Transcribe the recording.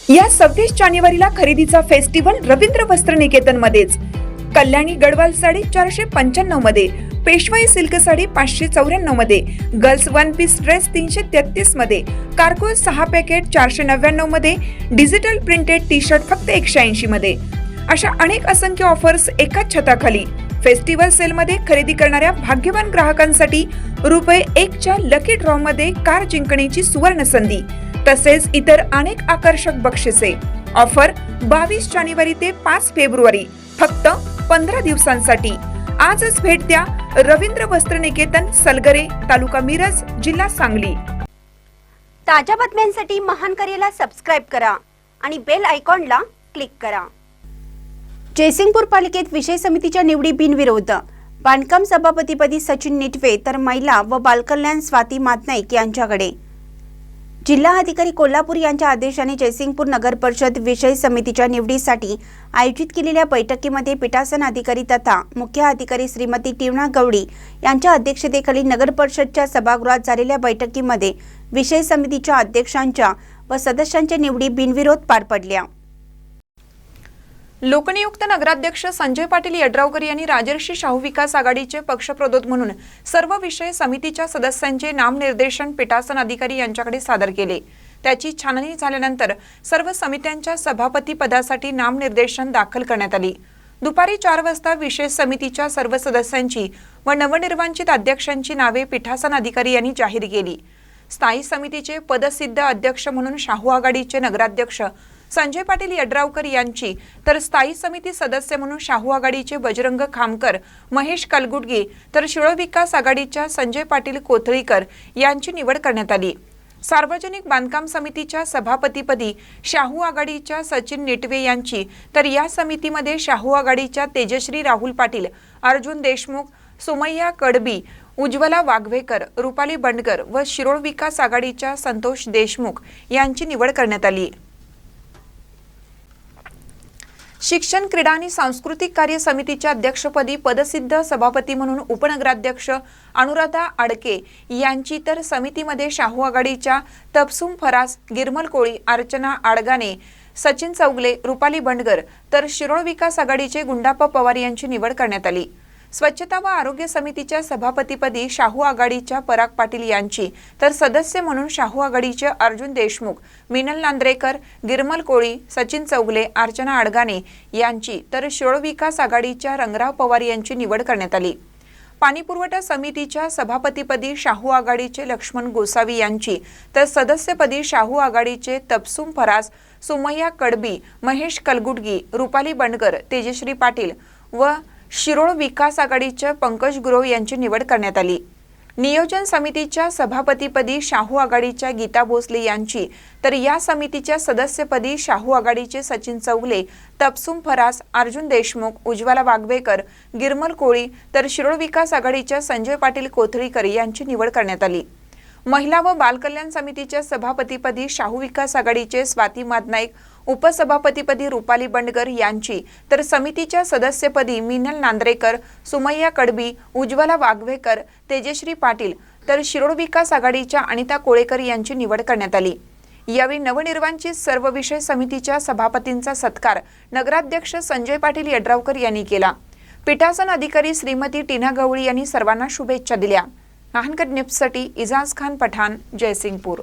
या 26 जानेवारीला खरेदीचा फेस्टिवल रवींद्र वस्त्र निकेतन मध्येच। कल्याणी गडवाल साडी 495 मध्ये, पेशवाई सिल्क साडी 594 मध्ये, गर्ल्स वन पीस ड्रेस 333 मध्ये, कार्गो 6 पॅकेट 499 मध्ये, डिजिटल प्रिंटेड टी शर्ट फक्त 180 मध्ये। अशा अनेक असंख्य ऑफर्स एकाच छताखाली। फेस्टिवल सेल मध्ये खरेदी करणाऱ्या भाग्यवान ग्राहकांसाठी ₹1 च्या लकी ड्रॉ मध्ये कार जिंकण्याची सुवर्ण संधी, तसेच इतर अनेक आकर्षक बक्षिसे। ऑफर 22 जानेवारी ते 5 फेब्रुवारी, फक्त 15 दिवसांसाठी। आजच भेट द्या रवींद्र वस्त्र निकेतन, सलगरे, तालुका मिरज, जिल्हा सांगली। ताज्या बातम्यांसाठी महान करेला सबस्क्राइब करा आणि बेल आयकॉनला क्लिक करा। जयसिंगपूर पालिकेत विषय समितीच्या निवडी बिनविरोध। बांधकाम सभापतीपदी सचिन निटवे तर महिला व बालकल्याण स्वाती मातनाईक यांच्याकडे। जिल्हा अधिकारी कोल्हापूर यांच्या आदेशाने जयसिंगपूर नगर परिषद विषय समितीच्या निवडीसाठी आयोजित केलेल्या बैठकीमध्ये पीठासन अधिकारी तथा मुख्य अधिकारी श्रीमती टीना गवळी यांच्या अध्यक्षतेखाली नगर परिषदच्या सभागृहात झालेल्या बैठकीमध्ये विषय समितीच्या अध्यक्षांच्या व सदस्यांच्या निवडी बिनविरोध पार पडल्या। लोकनियुक्त नगराध्यक्ष संजय पाटील यड्रावकर यांनी राजर्षी शाहू विकास आघाडीचे पक्षप्रदोत म्हणून सर्व विषय समितीच्या सदस्यांचे नामनिर्देशन पीठासन अधिकारी यांच्याकडे सादर केले। त्याची छाननी झाल्यानंतर सर्व समित्यांच्या सभापती पदासाठी नामनिर्देशन दाखल करण्यात आली। दुपारी 4 वाजता विशेष समितीच्या सर्व सदस्यांची व नवनिर्वाचित अध्यक्षांची नावे पीठासन अधिकारी यांनी जाहीर केली। स्थायी समितीचे पदसिद्ध अध्यक्ष म्हणून शाहू आघाडीचे नगराध्यक्ष संजय पाटील यड्रावकर यांची, तर स्थायी समिती सदस्य म्हणून शाहू आघाडीचे बजरंग खामकर, महेश कलगुटगी तर शिरोळ विकास आघाडीच्या संजय पाटील कोथळीकर यांची निवड करण्यात आली। सार्वजनिक बांधकाम समितीच्या सभापतीपदी शाहू आघाडीच्या सचिन निटवे यांची, तर या समितीमध्ये शाहू आघाडीच्या तेजश्री राहुल पाटील, अर्जुन देशमुख, सुमय्या कडबी, उज्ज्वला वाघवेकर, रुपाली बंडकर व शिरोळ विकास आघाडीच्या संतोष देशमुख यांची निवड करण्यात आली। शिक्षण, क्रीडा आणि सांस्कृतिक कार्य समितीच्या अध्यक्षपदी पदसिद्ध सभापती म्हणून उपनगराध्यक्ष अनुराधा आडके यांची, तर समितीमध्ये शाहू आघाडीच्या तबसुम फरास, गिरमल कोळी, अर्चना आडगाने, सचिन चौगले, रुपाली बंडगर तर शिरोळ विकास आघाडीचे गुंडाप्पा पवार यांची निवड करण्यात आली। स्वच्छता व आरोग्य समितीच्या सभापतीपदी शाहू आघाडीच्या पराग पाटील यांची, तर सदस्य म्हणून शाहू आघाडीचे अर्जुन देशमुख, मिनल नांद्रेकर, गिरमल कोळी, सचिन चौगले, अर्चना आडगाने यांची, तर शिरोळ विकास आघाडीच्या रंगराव पवार यांची निवड करण्यात आली। पाणीपुरवठा समितीच्या सभापतीपदी शाहू आघाडीचे लक्ष्मण गोसावी यांची, तर सदस्यपदी शाहू आघाडीचे तबसुम फरास, सुमय्या कडबी, महेश कलगुटगी, रुपाली बंडकर, तेजश्री पाटील व शिरोळ विकास आघाडीच्या पंकज गुरव यांची निवड करण्यात आली। नियोजन समितीच्या सभापतीपदी शाहू आघाडीच्या गीता भोसले यांची, तर या समितीच्या सदस्यपदी शाहू आघाडीचे सचिन चौगले, तबसुम फरास, अर्जुन देशमुख, उज्ज्वला वाघवेकर, गिरमल कोळी तर शिरोळ विकास आघाडीच्या संजय पाटील कोथळीकर यांची निवड करण्यात आली। महिला व बालकल्याण समितीच्या सभापतीपदी शाहू विकास आघाडीचे स्वाती मातनाईक, उपसभापतीपदी रुपाली बंडगर यांची, तर समितीच्या सदस्यपदी मिनल नांद्रेकर, सुमय्या कडबी, उज्ज्वला वाघवेकर, तेजश्री पाटील तर शिरोळ विकास आघाडीच्या अनिता कोळेकर यांची निवड करण्यात आली। यावेळी नवनिर्वाचित सर्व विषय समितीच्या सभापतींचा सत्कार नगराध्यक्ष संजय पाटील यड्रावकर यांनी केला। पीठासन अधिकारी श्रीमती टीना गवळी यांनी सर्वांना शुभेच्छा दिल्या। महानकर न्यूजसाठी इजाज खान पठाण, जयसिंगपूर।